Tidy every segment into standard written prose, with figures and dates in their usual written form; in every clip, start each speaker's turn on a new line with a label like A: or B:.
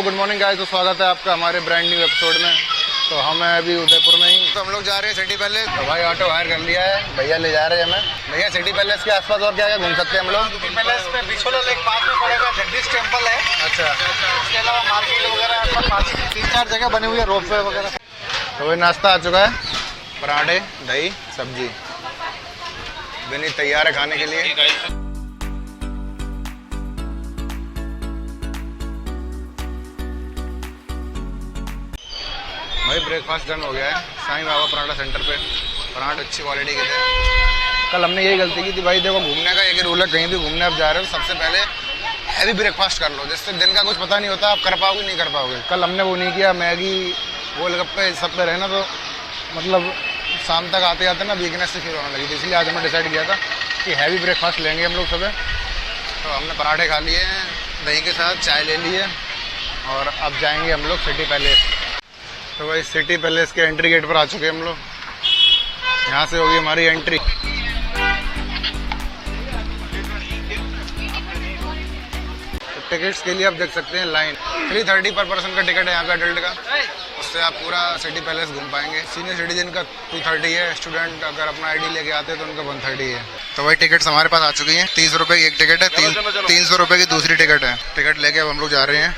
A: Good morning guys, तो स्वागत है आपका हमारे ब्रांड न्यू एपिसोड में। तो हम हैं अभी उदयपुर में ही, तो हम लोग जा रहे हैं सिटी पैलेस। तो भाई ऑटो हायर कर लिया है, भैया ले जा रहे हैं हमें। भैया सिटी पैलेस के आसपास और क्या क्या घूम सकते हैं हम लोग?
B: सिटी पैलेस में बिछोला लेक पास में पड़ेगा, जगदीश टेम्पल है।
A: अच्छा,
B: इसके अलावा मार्केट वगैरह पास 3-4 जगह बनी हुई है, रोपवे वगैरह।
A: तो वही नाश्ता आ चुका है, पराठे, दही, सब्जी बनी तैयार है खाने के लिए। भाई ब्रेकफास्ट डन हो गया है साईं बाबा पराठा सेंटर पे। पराठे अच्छी क्वालिटी के थे। कल हमने यही गलती की थी भाई, देखो घूमने का एक ही रूल है, कहीं भी घूमने आप जा रहे हो सबसे पहले हैवी ब्रेकफास्ट कर लो, जिससे दिन का कुछ पता नहीं होता, आप कर पाओगे नहीं कर पाओगे। कल हमने वो नहीं किया, मैगी गोलगप्पे सब पे रहना, तो मतलब शाम तक आते आते ना वीकनेस से फील होने लगी थी। इसलिए आज हमने डिसाइड किया था कि हैवी ब्रेकफास्ट लेंगे हम लोग सुबह। तो हमने पराठे खा लिए हैं, दही के साथ चाय ले ली है, और अब जाएंगे हम लोग सिटी पैलेस। तो भाई सिटी पैलेस के एंट्री गेट पर आ चुके हैं हम लोग। यहाँ से होगी हमारी एंट्री। तो टिकट्स के लिए आप देख सकते हैं लाइन 330 पर पर्सन का टिकट है यहाँ पे अडल्ट का। उससे आप पूरा सिटी पैलेस घूम पाएंगे। सीनियर सिटीजन का 230 है, स्टूडेंट अगर अपना आईडी लेके आते हैं तो उनका 130 है। तो भाई टिकट्स हमारे पास आ चुकी हैं। 30 रुपये की एक टिकट है, 300 रुपये की दूसरी टिकट है। टिकट लेके अब हम लोग जा रहे हैं।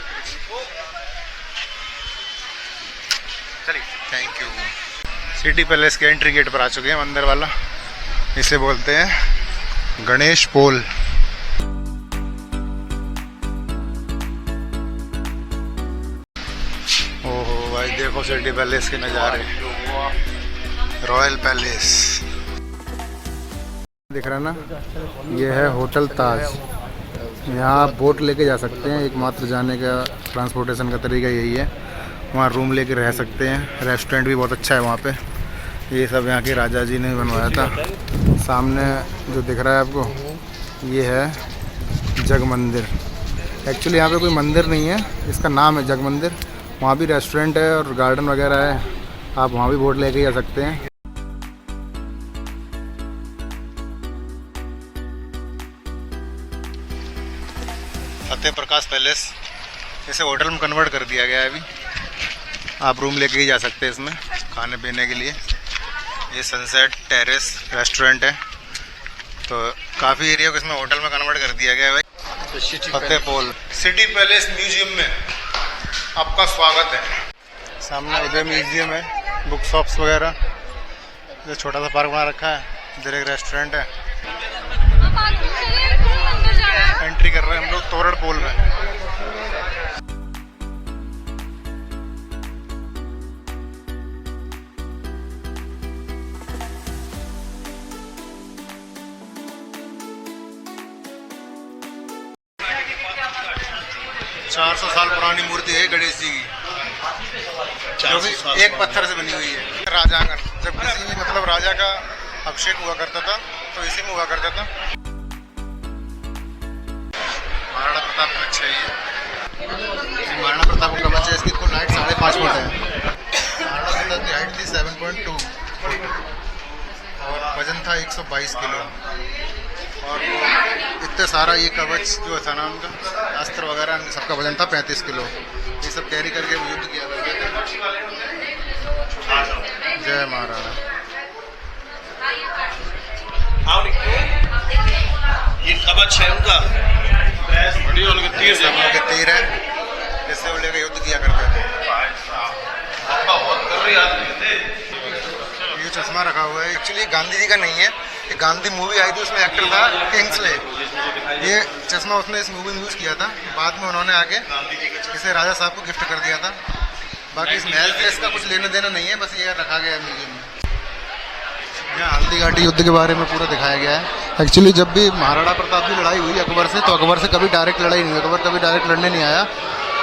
A: Thank you. सिटी पैलेस के एंट्री गेट पर आ चुके हैं, अंदर वाला, इसे बोलते हैं गणेश पोल। ओहो भाई देखो सिटी पैलेस के नज़ारे, रॉयल पैलेस दिख रहा है ना। ये है होटल ताज। यहाँ आप बोट लेके जा सकते हैं, एकमात्र जाने का ट्रांसपोर्टेशन का तरीका यही है। वहाँ रूम लेके रह सकते हैं। रेस्टोरेंट भी बहुत अच्छा है वहाँ पे। ये सब यहाँ के राजा जी ने बनवाया था। सामने जो दिख रहा है आपको, ये है जग मंदिर। एक्चुअली यहाँ पे कोई मंदिर नहीं है, इसका नाम है जग मंदिर। वहाँ भी रेस्टोरेंट है और गार्डन वगैरह है, आप वहाँ भी बोट लेके जा सकते हैं। फतेह प्रकाश पैलेस, इसे होटल में कन्वर्ट कर दिया गया है अभी। आप रूम लेके ही जा सकते हैं इसमें खाने पीने के लिए। ये सनसेट टेरेस रेस्टोरेंट है, तो काफ़ी एरिया को इसमें होटल में कन्वर्ट कर दिया गया है भाई। फतेह पोल सिटी पैलेस म्यूजियम में आपका स्वागत है। सामने उदय म्यूजियम है, बुक शॉप्स वगैरह, जो छोटा सा पार्क बना रखा है। इधर एक रेस्टोरेंट है। एंट्री कर रहे हैं हम लोग तोरण पोल में। ₹400 साल पुरानी मूर्ति है गणेश जी की, जो कि एक पत्थर से बनी हुई है। राजांगन, जब किसी भी मतलब राजा का अभिषेक हुआ करता था तो इसी में हुआ करता था। महाराणा प्रताप का अच्छा है। महाराणा प्रताप का बच्चा, इसकी कुल हाइट 5.5 फुट है। महाराणा प्रताप की हाइट थी 7.2 फुट और वजन था 122 किलो। और इतने सारा ये कवच जो था ना उनका, अस्त्र वगैरह, सबका वजन था 35 किलो। ये सब कैरी करके युद्ध किया करते थे। जय महाराणा।
B: ये कवच है उनका,
A: तीर है, जिससे वो लेकर युद्ध किया करते थे। ये चश्मा रखा हुआ है, एक्चुअली गांधी जी का नहीं है, ये गांधी मूवी आई थी, उसमें एक्टर था किंग्सले। ये चश्मा उसने इस मूवी में यूज़ किया था, बाद में उन्होंने आके इसे राजा साहब को गिफ्ट कर दिया था। बाकी इस महल से इसका कुछ लेना देना नहीं है, बस ये रखा गया है म्यूजियम में। यहाँ हल्दी घाटी युद्ध के बारे में पूरा दिखाया गया है। एक्चुअली जब भी महाराणा प्रताप की लड़ाई हुई अकबर से, तो अकबर से कभी डायरेक्ट लड़ाई नहीं हुई। अकबर कभी डायरेक्ट लड़ने नहीं आया,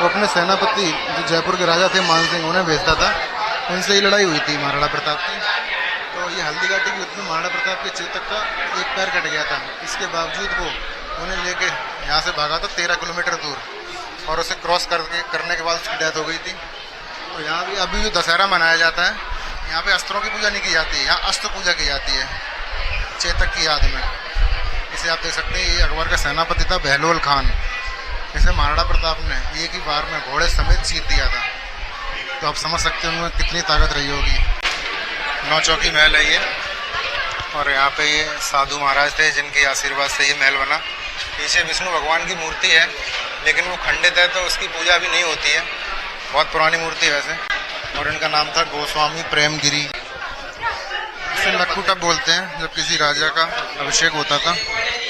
A: वो अपने सेनापति जो जयपुर के राजा थे मान सिंह, उन्हें भेजता था, उनसे ही लड़ाई हुई थी महाराणा प्रताप की। तो ये हल्दी घाटी के युद्ध में महाराणा प्रताप के चेतक का एक पैर कट गया था। इसके बावजूद वो उन्हें लेके यहाँ से भागा था 13 किलोमीटर दूर, और उसे क्रॉस करने के बाद उसकी डेथ हो गई थी। तो यहाँ भी अभी जो दशहरा मनाया जाता है, यहाँ पे अस्त्रों की पूजा नहीं की जाती है, यहाँ अस्त्र पूजा की जाती है चेतक की याद में। इसे आप देख सकते हैं, ये अकबर का सेनापति था बहलोल खान। इसे महाराणा प्रताप ने एक ही बार में घोड़े समेत चीर दिया था। तो आप समझ सकते हैं उनमें कितनी ताकत रही होगी। नौचौकी महल है ये, और यहाँ पे ये साधु महाराज थे जिनके आशीर्वाद से ये महल बना। पीछे विष्णु भगवान की मूर्ति है, लेकिन वो खंडित है तो उसकी पूजा भी नहीं होती है। बहुत पुरानी मूर्ति है वैसे। और इनका नाम था गोस्वामी प्रेमगिरी। इसे लक्कू टब बोलते हैं। जब किसी राजा का अभिषेक होता था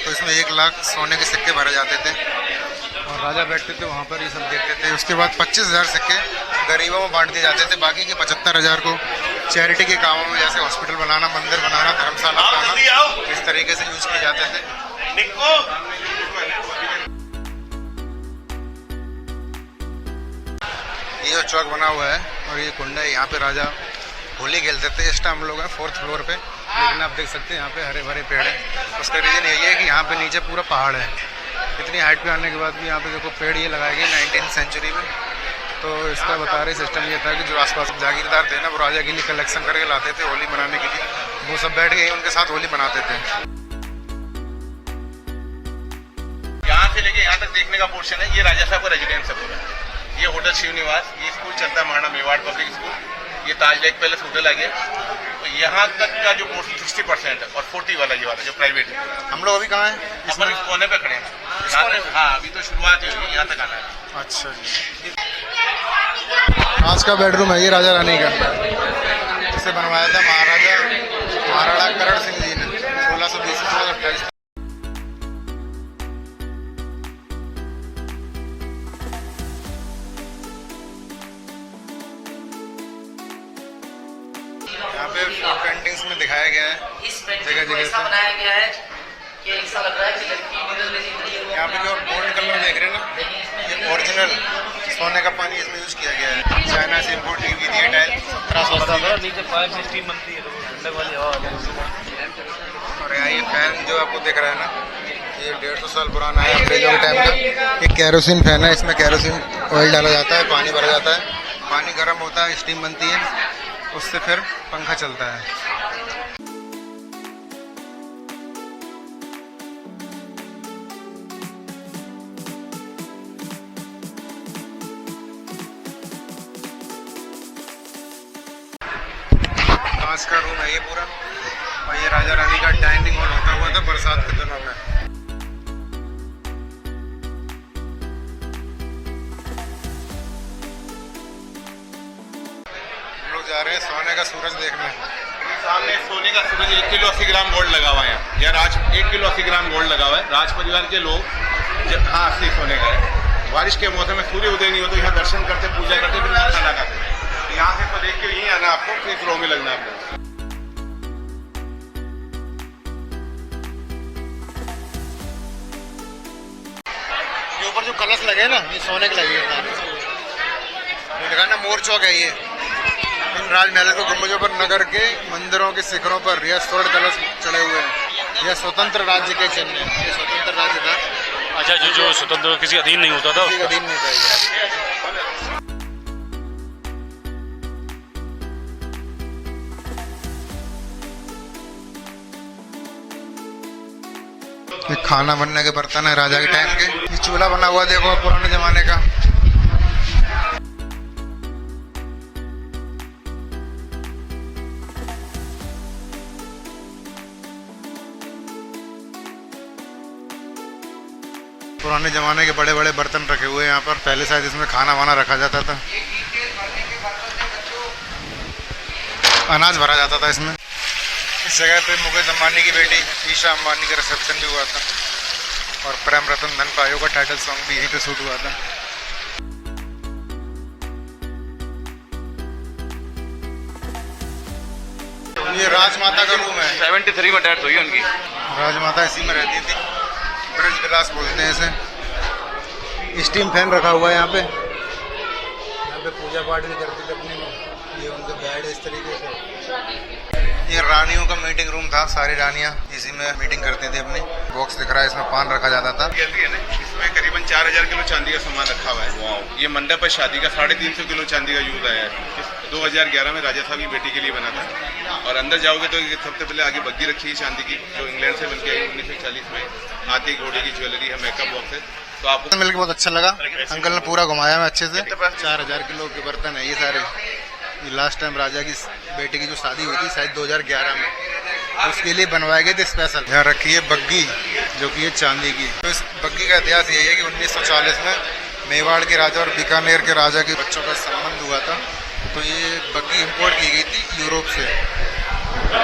A: तो इसमें 1 लाख सोने के सिक्के भरे जाते थे और राजा बैठते थे वहाँ पर, ये सब देखते थे। उसके बाद 25,000 सिक्के गरीबों में बांट दिए जाते थे। बाकी के 75,000 को चैरिटी के कामों में, जैसे हॉस्पिटल बनाना, मंदिर बनाना, धर्मशाला बनाना, इस तरीके से यूज किए जाते थे। ये जो चौक बना हुआ है और ये कुंड है, यहाँ पे राजा होली खेलते थे। इस टाइम हम लोग हैं 4th फ्लोर पे, लेकिन आप देख सकते हैं यहाँ पे हरे भरे पेड़ हैं। उसका रीज़न यही है कि यहाँ पे नीचे पूरा पहाड़ है। इतनी हाइट पे आने के बाद भी यहाँ पे देखो पेड़ ये लगाए गए 19th सेंचुरी में। तो इसका बता रहे सिस्टम ये था कि जो आसपास जागीरदार थे ना, वो राजा के लिए कलेक्शन करके लाते थे होली मनाने के लिए। वो सब बैठ के उनके साथ होली मनाते थे।
C: यहाँ से लेके यहाँ तक देखने का पोर्शन है, ये राजा साहब का रेजिडेंस है पूरा। ये होटल शिवनिवास, ये स्कूल चलता है महाराणा मेवाड़ पब्लिक स्कूल, ये ताज लेक पैलेस होटल आ गया। तो यहाँ तक का जो पोर्शन 60% है और 40 वाला ये वाला जो प्राइवेट है।
A: हम लोग अभी कहाँ हैं?
C: अपन इस कोने पे खड़े हैं यहाँ तक। हाँ, अभी तो शुरुआत हुई है, यहाँ तक आना है।
A: अच्छा, आज का बेडरूम है ये राजा रानी का। इसे बनवाया था महाराणा करण सिंह जी ने 1620 से 1628। यहाँ पे पेंटिंग्स में दिखाया गया है जगह जगह से।
D: बनाया गया है कि ऐसा लग रहा है कि लड़की
A: यहाँ पे जो गोल्ड कलर देख रहे हैं ना, ये ओरिजिनल सोने का पानी इसमें यूज किया गया है। चाइना से इम्पोर्ट की हुई थी ये टाइल 1780
E: नीचे पाइप से स्टीम बनती है, ठंडक वाली हवा आ जाती है।
A: और यहाँ ये फैन जो आपको दिख रहा है ना, ये 150 साल पुराना है अंग्रेजों के टाइम का। एक केरोसिन फैन है, इसमें केरोसिन ऑयल डाला जाता है, पानी भरा जाता है, पानी गर्म होता है, स्टीम बनती है, उससे फिर पंखा चलता है। कांच का रूम है ये पूरा, और ये राजा रानी का डाइनिंग हॉल होता हुआ था बरसात के दिनों में। हम लोग जा रहे हैं सोने का सूरज देखने।
C: सामने सोने का सूरज 1 किलो 80 ग्राम गोल्ड लगा हुआ है यहाँ। यह 1 किलो 80 ग्राम गोल्ड लगा हुआ है। राज परिवार के लोग हाँ, असली सोने का है। बारिश के मौसम में सूर्य उदय नहीं हो तो यहाँ दर्शन करते, पूजा करते, फिर यहाँ खाना खाते। यहाँ से तो देख के यहीं आना आपको, फिर रो में लगना आपको।
A: ये ऊपर जो कलश लगे ना, ये सोने के लगे हैं। देखा ना, मोर चौक है ये। इन राजमहल के गुंबजों पर नगर के मंदिरों के शिखरों पर यह स्वर्ण कलश चढ़े हुए हैं। यह स्वतंत्र राज्य के चिन्ह है। ये स्वतंत्र राज्य था।
E: अच्छा, जो स्वतंत्र किसी अधीन नहीं होता था,
A: किसी का अधीन नहीं था ये। ये खाना बनने के बर्तन है राजा के टाइम के। ये चूल्हा बना हुआ देखो पुराने जमाने का। पुराने जमाने के बड़े बड़े बर्तन रखे हुए हैं यहाँ पर। पहले शायद इसमें खाना वाना रखा जाता था, अनाज भरा जाता था इसमें। इस जगह पे मुकेश अंबानी की बेटी ईशा अंबानी का रिसेप्शन भी हुआ था, और प्रेम रतन धन पायो का टाइटल सॉन्ग भी यहीं पे शूट हुआ था। ये राजमाता का रूम है।
C: 73 में डेथ हुई उनकी।
A: राजमाता इसी में रहती थी। ब्रज विलास बोलते हैं इसे। स्टीम फैन रखा हुआ है यहाँ पे पूजा पाठ भी करती थी अपनी। ये उनका बेड इस तरीके से। ये रानियों का मीटिंग रूम था, सारी रानियाँ इसी में मीटिंग करती थी अपनी। बॉक्स दिख रहा है, इसमें पान रखा जाता था।
C: इसमें करीबन 4000 किलो चांदी का सामान रखा हुआ है। ये मंडप है शादी का, 350 किलो चांदी का यूज आया है। 2011 में राजा साहब की बेटी के लिए बना था। और अंदर जाओगे तो सबसे पहले आगे बग्गी रखी है चांदी की, जो इंग्लैंड से बनके आई 1940 में। हाथी घोड़े की ज्वेलरी है, मेकअप बॉक्स है। तो आपको
A: मिलकर बहुत अच्छा लगा। अंकल ने पूरा घुमाया मैं अच्छे से। 4000 किलो के बर्तन है ये सारे। ये लास्ट टाइम राजा की बेटे की जो शादी हुई थी शायद 2011 में, उसके लिए बनवाए गए थे स्पेशल। यहाँ रखी है बग्गी जो कि है चांदी की। तो इस बग्गी का इतिहास यही है कि 1940 में मेवाड़ के राजा और बीकानेर के राजा के बच्चों का संबंध हुआ था। तो ये बग्गी इंपोर्ट की गई थी यूरोप से।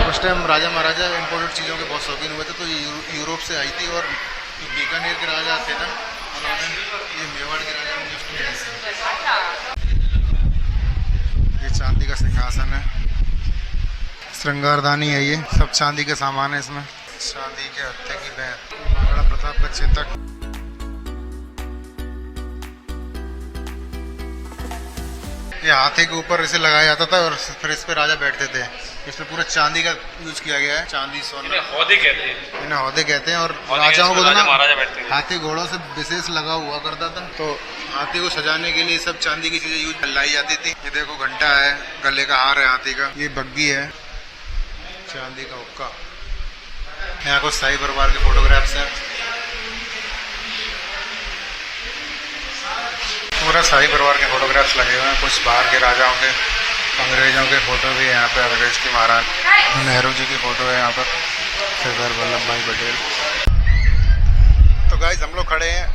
A: उस टाइम राजा महाराजा इंपोर्टेड चीज़ों के बहुत शौकीन हुए थे, तो ये यूरोप से आई थी। और बीकानेर के राजा थे ना, उन्होंने ये मेवाड़ के राजा को गिफ्ट में दी। ये चांदी का सिंहासन है, श्रृंगारदानी है, ये सब चांदी के सामान है इसमें। चांदी के हत्थे की बैन, महाराणा प्रताप का चेतक। ये हाथी के ऊपर इसे लगाया जाता था और फिर इस पे राजा बैठते थे। इसमें पूरा चांदी का यूज किया गया है, चांदी सोना।
E: हौदे कहते हैं,
A: इन्हें हौदे कहते हैं। और
E: हौदे
A: राजाओं को तो
E: राजा
A: ना
E: महाराजा बैठते थे।
A: हाथी घोड़ों से विशेष लगाव हुआ करता था, तो हाथी को सजाने के लिए सब चांदी की चीजें यूज लाई जाती थी। ये देखो घंटा है, गले का हार है हाथी का। ये बग्गी है, चांदी का हुक्का। यहाँ कुछ शाही परिवार के फोटोग्राफ्स हैं। पूरा शाही परिवार के फोटोग्राफ्स लगे हुए हैं। कुछ बाहर के राजाओं के, अंग्रेजों के फोटो भी है यहाँ पे। अंग्रेज की महाराज नेहरू जी की फोटो है यहाँ पर, सरदार वल्लभ भाई पटेल। तो गाइस हम लोग खड़े हैं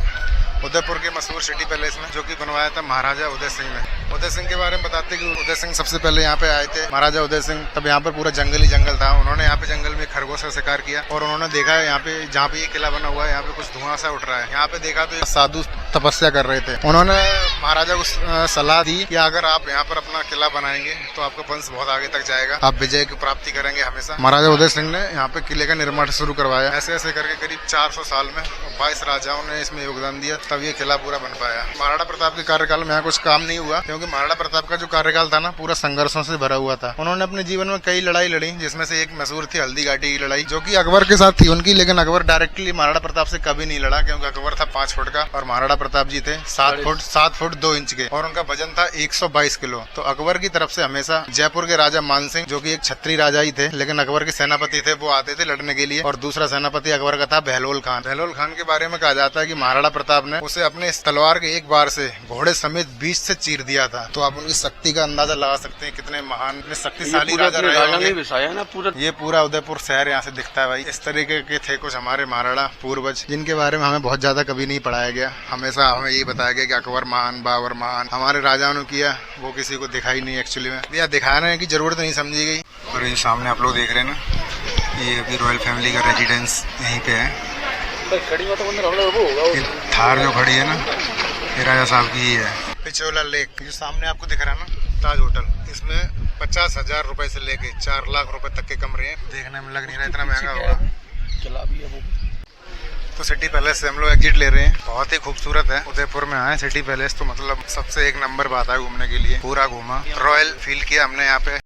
A: उदयपुर के मशहूर सिटी पैलेस में, जो कि बनवाया था महाराजा उदय सिंह ने। उदय सिंह के बारे में बताते कि उदय सिंह सबसे पहले यहाँ पे आए थे। महाराजा उदय सिंह, तब यहाँ पर पूरा जंगल ही जंगल था। उन्होंने यहाँ पे जंगल में खरगोश का शिकार किया और उन्होंने देखा है यहाँ पे, जहाँ पे ये किला बना हुआ है, यहाँ पे कुछ धुआं सा उठ रहा है। यहाँ पे देखा तो साधु तपस्या कर रहे थे। उन्होंने महाराजा को सलाह दी कि अगर आप यहाँ पर अपना किला बनाएंगे तो आपका वंश बहुत आगे तक जाएगा, आप विजय की प्राप्ति करेंगे हमेशा। महाराजा उदय सिंह ने यहाँ पे किले का निर्माण शुरू करवाया। ऐसे ऐसे करके करीब 400 साल में 22 राजाओं ने इसमें योगदान दिया, तब ये किला पूरा बन पाया। महाराणा प्रताप के कार्यकाल में यहाँ कुछ काम नहीं हुआ, क्योंकि महाराणा प्रताप का जो कार्यकाल था ना, पूरा संघर्षों से भरा हुआ था। उन्होंने अपने जीवन में कई लड़ाई लड़ी, जिसमें से एक मशहूर थी हल्दी घाटी की लड़ाई, जो कि अकबर के साथ थी उनकी। लेकिन अकबर डायरेक्टली महाराणा प्रताप से कभी नहीं लड़ा, क्योंकि अकबर था 5 फुट का और महाराणा प्रताप जी थे 7 फुट 2 इंच के, और उनका वजन था 122 किलो। तो अकबर की तरफ से हमेशा जयपुर के राजा मान सिंह, जो कि एक छत्री राजा ही थे लेकिन अकबर के सेनापति थे, वो आते थे लड़ने के लिए। और दूसरा सेनापति अकबर का था बहलोल खान। बहलोल खान के बारे में कहा जाता है कि महाराणा प्रताप ने उसे अपने तलवार के एक बार से घोड़े समेत बीच से चीर दिया था। तो आप उनकी शक्ति का अंदाजा लगा सकते हैं, कितने महान शक्तिशाली राजा रहे होंगे। ये पूरा उदयपुर शहर यहाँ से दिखता है भाई। इस तरीके के थे कुछ हमारे महाराणा पूर्वज, जिनके बारे में हमें बहुत ज्यादा कभी नहीं पढ़ाया गया। हमेशा हमें यही बताया गया कि अकबर महान, बाबर महान, हमारे राजाओं ने किया, वो किसी को दिखाई नहीं एक्चुअली में। या दिखाने की जरूरत नहीं समझी गई। और ये सामने आप लोग देख रहे हैं ना, ये अभी रॉयल फैमिली का रेजिडेंस यहीं पे है। थार जो खड़ी है ना, ये राजा साहब की ही है। पिचोला लेक जो सामने आपको दिख रहा है ना, ताज होटल, इसमें 50,000 रुपए से लेके 4 लाख रुपए तक के कमरे हैं। देखने में लग नहीं रहा इतना महंगा होगा। तो सिटी पैलेस से हम लोग एग्जिट ले रहे हैं। बहुत ही खूबसूरत है, उदयपुर में आए सिटी पैलेस तो मतलब सबसे एक नंबर बात है घूमने के लिए। पूरा घूमा, रॉयल फील किया हमने यहाँ पे।